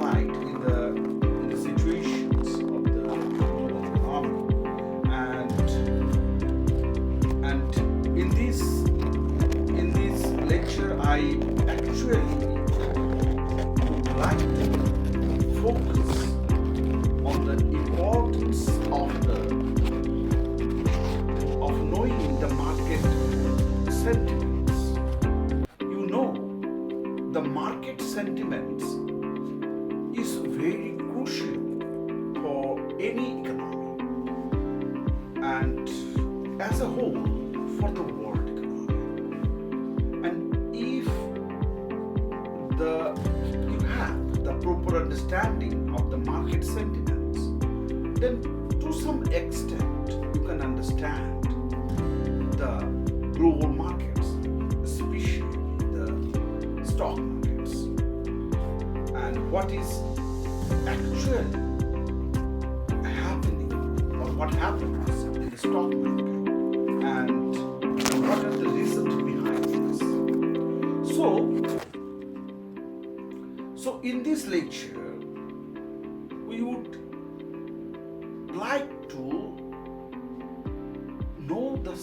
light in the situations of the global economy, and in this lecture I actually would like to focus on the importance of knowing the market sentiments. You know, the market sentiments is very crucial for any economy and as a whole for the world economy. And if you have the proper understanding of the market sentiments, then to some extent you can understand the global markets, especially the stock markets, and what is actually happening or what happens in the stock market, and what are the reasons behind this. So in this lecture we would like to know the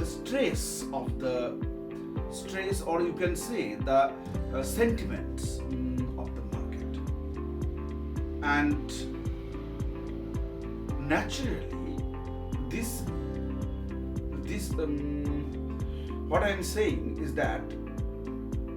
stress of the stress, or you can say the sentiments of the market. And naturally this what I am saying is that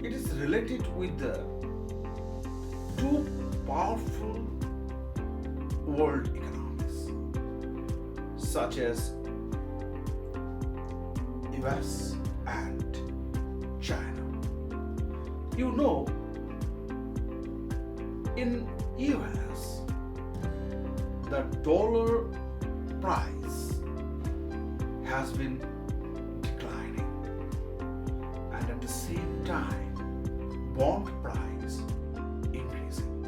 it is related with the two powerful world economies such as US and China. You know, in US the dollar price has been declining, and at the same time bond price increasing.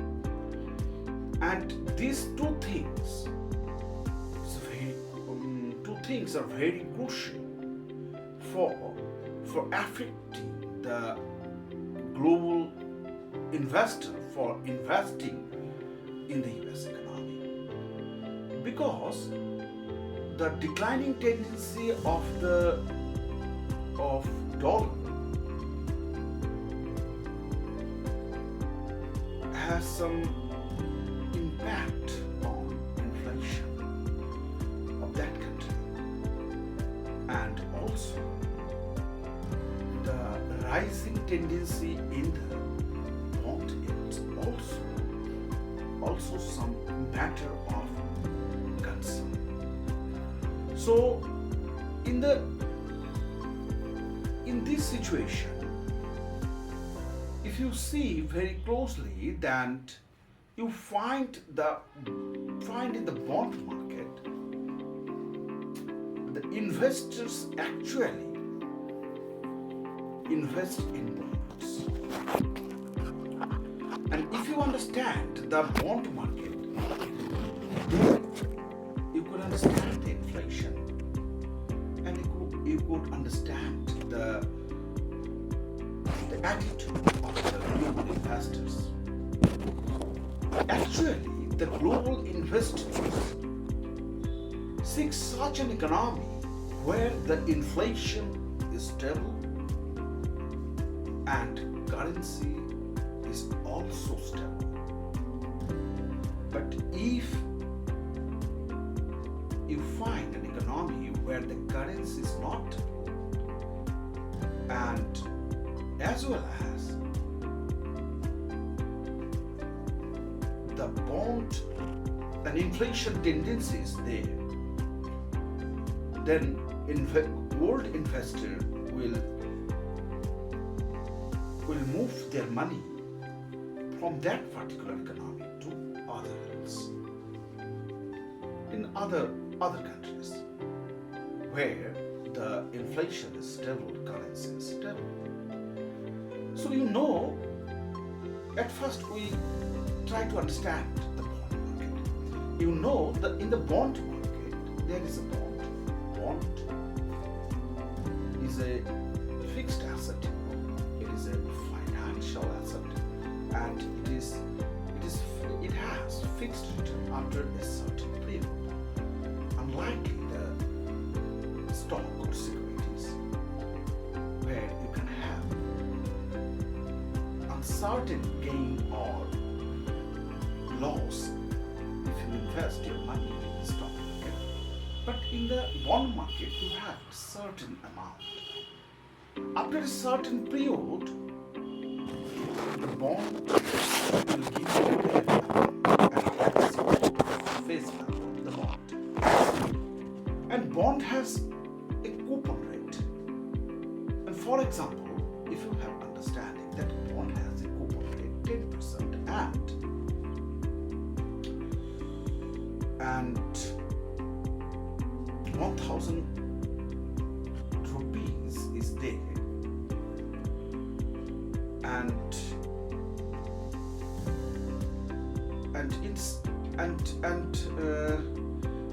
And these two things are very crucial for affecting the global investor for investing in the US economy, because the declining tendency of dollar has some impact on inflation of that country, and also the rising tendency in the bond yields also some matter of concern. So in this situation, if you see very closely, then you find in the bond market the investors actually invest in bonds. And if you understand the bond market, you could understand the inflation, and you could understand the attitude of the global investors. Actually, the global investors seek such an economy where the inflation is stable and currency is also stable. But if you find an economy where the currency is not stable, and as well as the bond and inflation tendency is there, then world investor will move their money from that particular economy to others in other countries where the inflation is stable, currency is stable. So you know, at first we try to understand the bond market. You know that in the bond market there is a bond. Bond is a fixed asset. It is a financial asset bond, it has fixed return after a certain period, unlike the stock or securities, where you can have uncertain gain or loss if you invest your money in the stock market. But in the bond market, you have a certain amount. After a certain period, the bond will give you an amount, and that is the face value of the bond. And bond has a coupon rate. And for example, if you have understanding that bond has a coupon rate 10% and 1,000 rupees is there,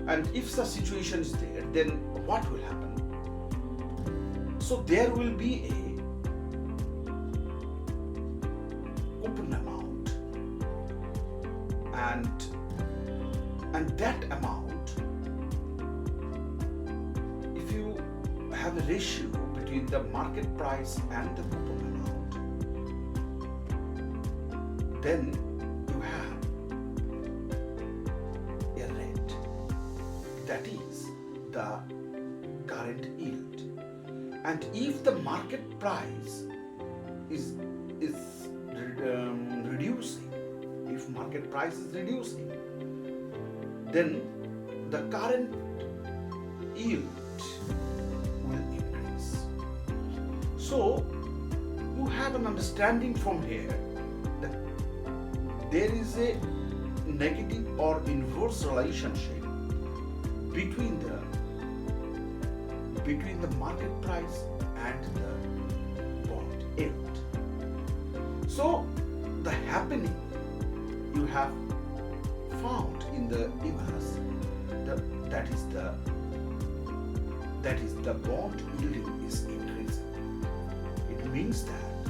and if the situation is there, then what will happen? So there will be a coupon amount, and that amount, if you have a ratio between the market price and the coupon amount, then you have a rate, that is the current yield. And if the market price is reducing, if market price is reducing, then the current yield will increase. So you have an understanding from here that there is a negative or inverse relationship between the market price and the bond yield. So the happening you have found in the US, that is the bond yielding is increasing. It means that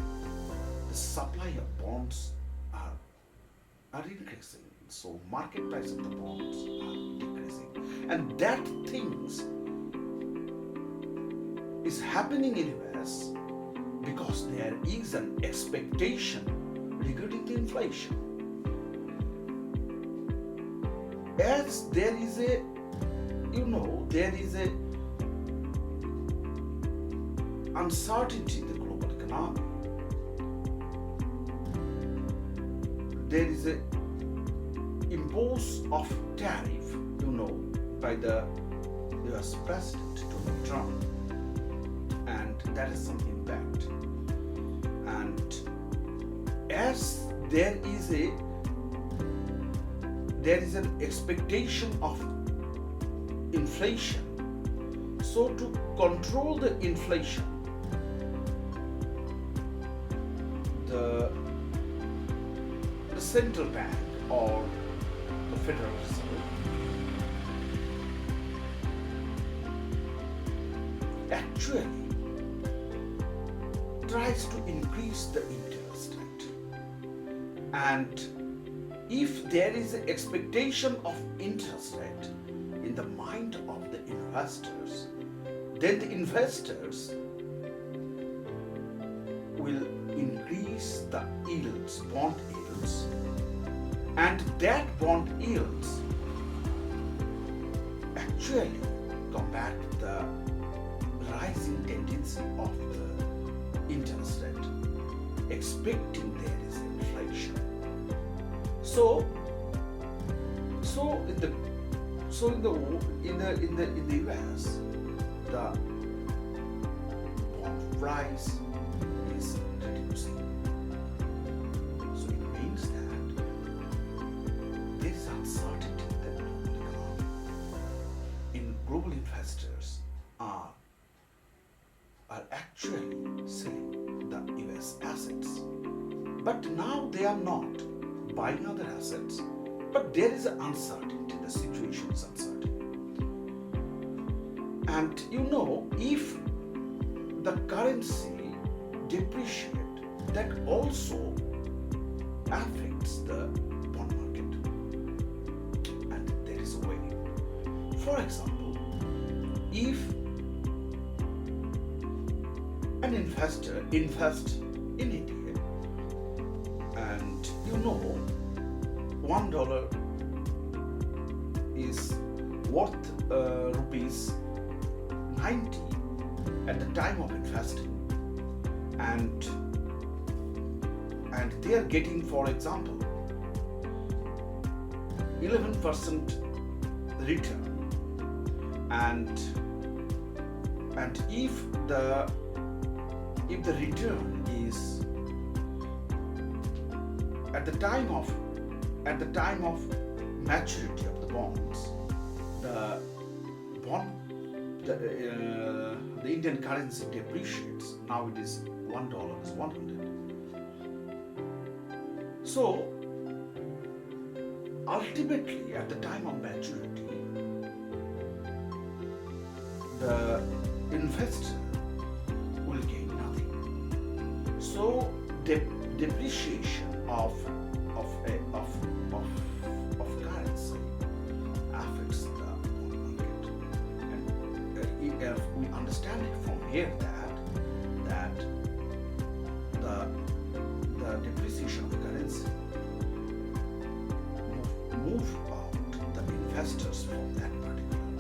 the supply of bonds are increasing, so market price of the bonds are decreasing, and that things is happening in US because there is an expectation regarding the inflation. As there is a uncertainty in the global economy, there is a impose of tariff, by the US President Donald Trump, and that has some impact. And as there is an expectation of inflation, so to control the inflation, the central bank or the Federal Reserve actually tries to increase the interest rate. And if there is an expectation of interest rate in the mind of the investors, then the investors will increase the yields, bond yields, and that bond yields actually combat the rising tendency of the interest rate, expecting there is inflation. So in the US, the bond price is reducing. So it means that there is uncertainty in the global economy. Global investors are actually selling the US assets, but now they are not buying other assets. But there is an uncertainty, the situation is uncertain. And if the currency depreciate, that also affects the bond market. And there is a way. For example, if an investor invests in India, and $1 is worth rupees 90 at the time of investing, and they are getting, for example, 11% return, and if the return is at the time of maturity of the bonds, the Indian currency depreciates. Now it is $1 is 100. So ultimately, at the time of maturity, the investor will gain nothing. So depreciation of currency affects the bond market, and if we understand it from here that the depreciation of the currency move out the investors from that particular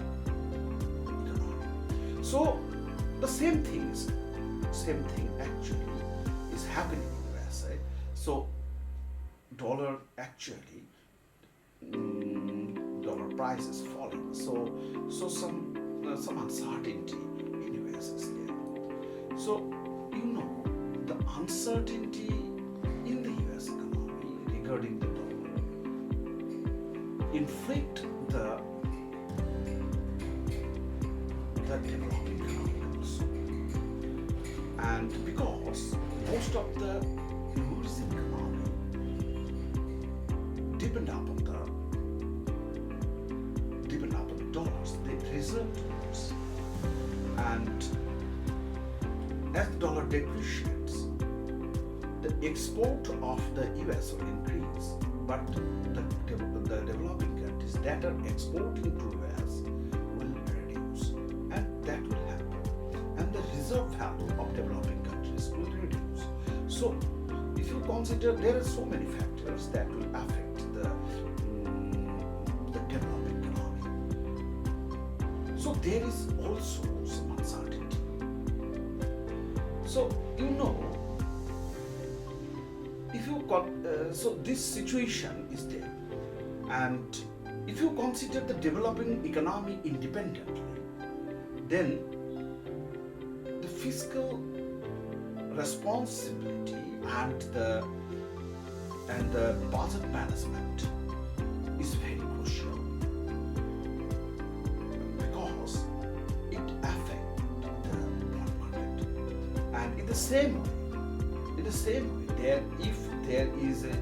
economy. So the same thing actually is happening in USA. So dollar actually dollar price is falling. So some uncertainty in US is there. So the uncertainty in the US economy regarding the dollar inflict the developing economy also. And because most of the emerging economy depend upon the dollars, the reserve dollars, and as the dollar depreciates, the export of the US will increase, but the developing countries that are exporting to US will reduce, and that will happen, and the reserve value of developing countries will reduce. So if you consider, there are so many factors that will affect the developing economy. So there is also some uncertainty. So if you so this situation is there, and if you consider the developing economy independently, then the fiscal responsibility and the budget management is very crucial, because it affects the bond market. And in the same way, if there is a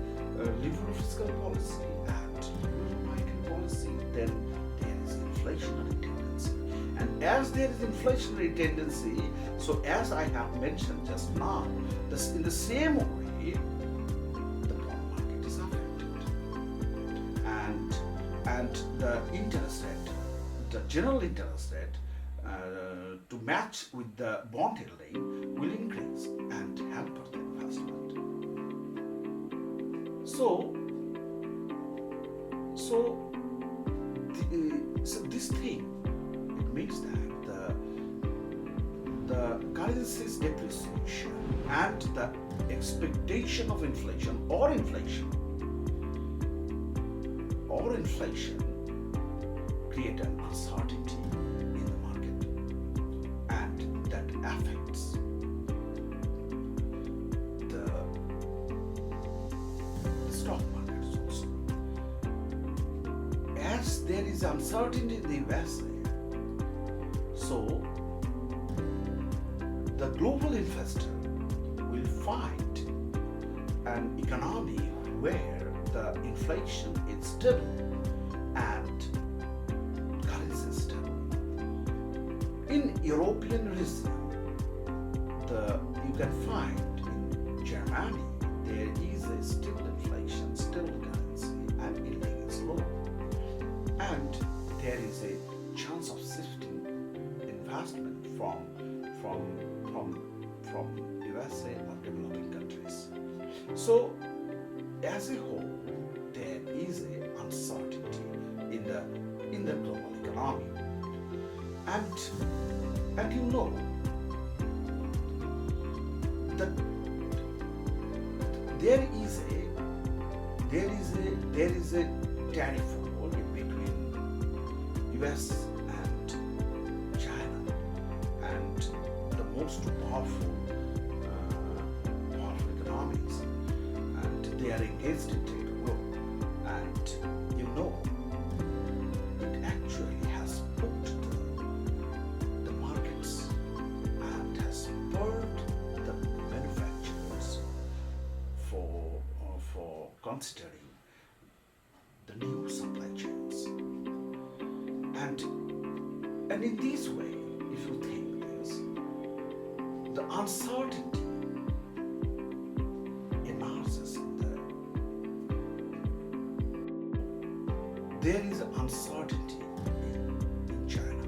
liberal fiscal policy and liberal monetary policy, then there is inflationary tendency. And as there is inflationary tendency, so as I have mentioned just now, in the same way, the bond market is affected, and the interest rate, the general interest rate, to match with the bond yielding will increase and hamper the investment. So this thing, it means that the currency's depreciation and the expectation of inflation create an uncertainty in the market, and that affects the stock markets also. As there is uncertainty in the USA, so the global investor will find an economy where the inflation is stable and currency is stable. In European region, you can find in Germany there is a still inflation. investment from from from USA or developing countries. So as a whole, there is a uncertainty in the global economy, and you know that there is a tariff war in between US and China, and the most powerful economies, and they are engaged in trade war, and you know it actually has put the markets and has spurred the manufacturers for considering the new supply chains. And in this way, if you think this, the uncertainty emerges there is uncertainty in China,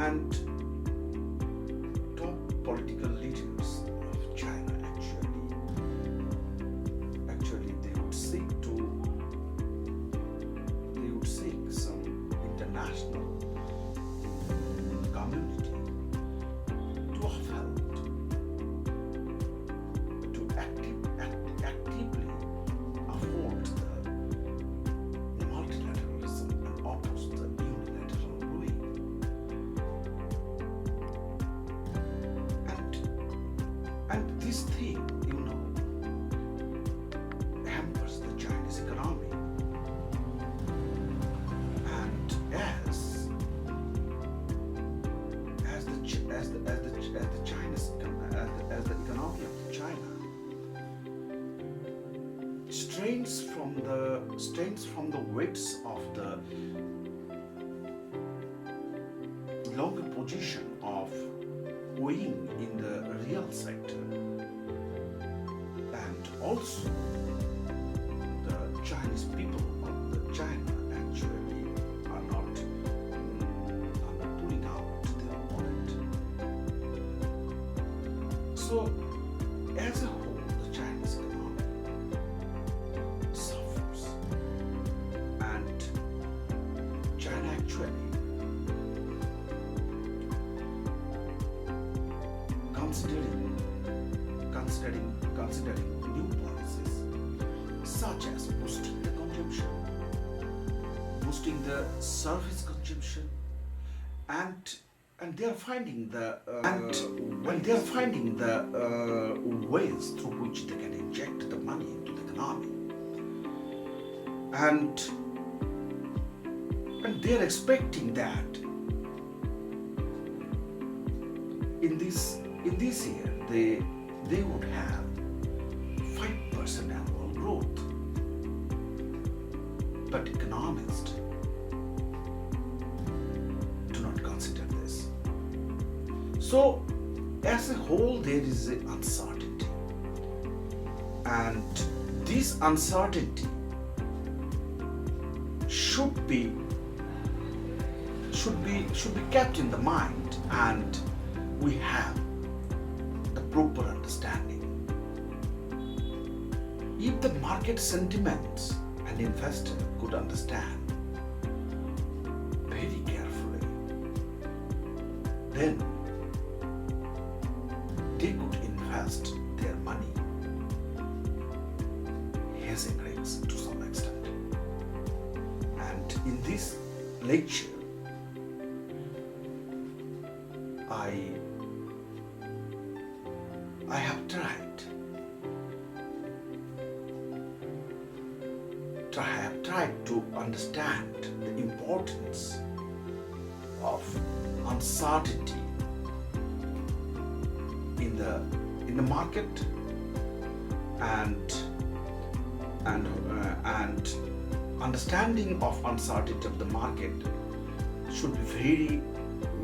and top political leaders of China actually they would seek some international community to help to actively afford the multilateralism and oppose the unilateral ruling. And this thing, hampers the Chinese economy. And as the economy of China strains from the weights of the longer position of weighing in the real sector, and also the Chinese people of the China actually are not pulling out their wallet. So as a whole, the Chinese economy suffers, and China actually considering new policies such as boosting the consumption, boosting the service consumption, and they are finding the ways through which they can inject the money into the economy, and they are expecting that in this year they would have 5% annual growth. But economists do not consider this. So as a whole, there is an uncertainty, and this uncertainty should be kept in the mind, and we have the proper understanding. If the market sentiments and investor could understand very carefully, then they could invest their money hedging risks to some extent. And in this lecture, I have tried to understand the importance of uncertainty in the market, and understanding of uncertainty of the market should be very,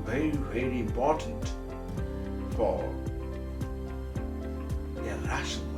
very, very important for a rational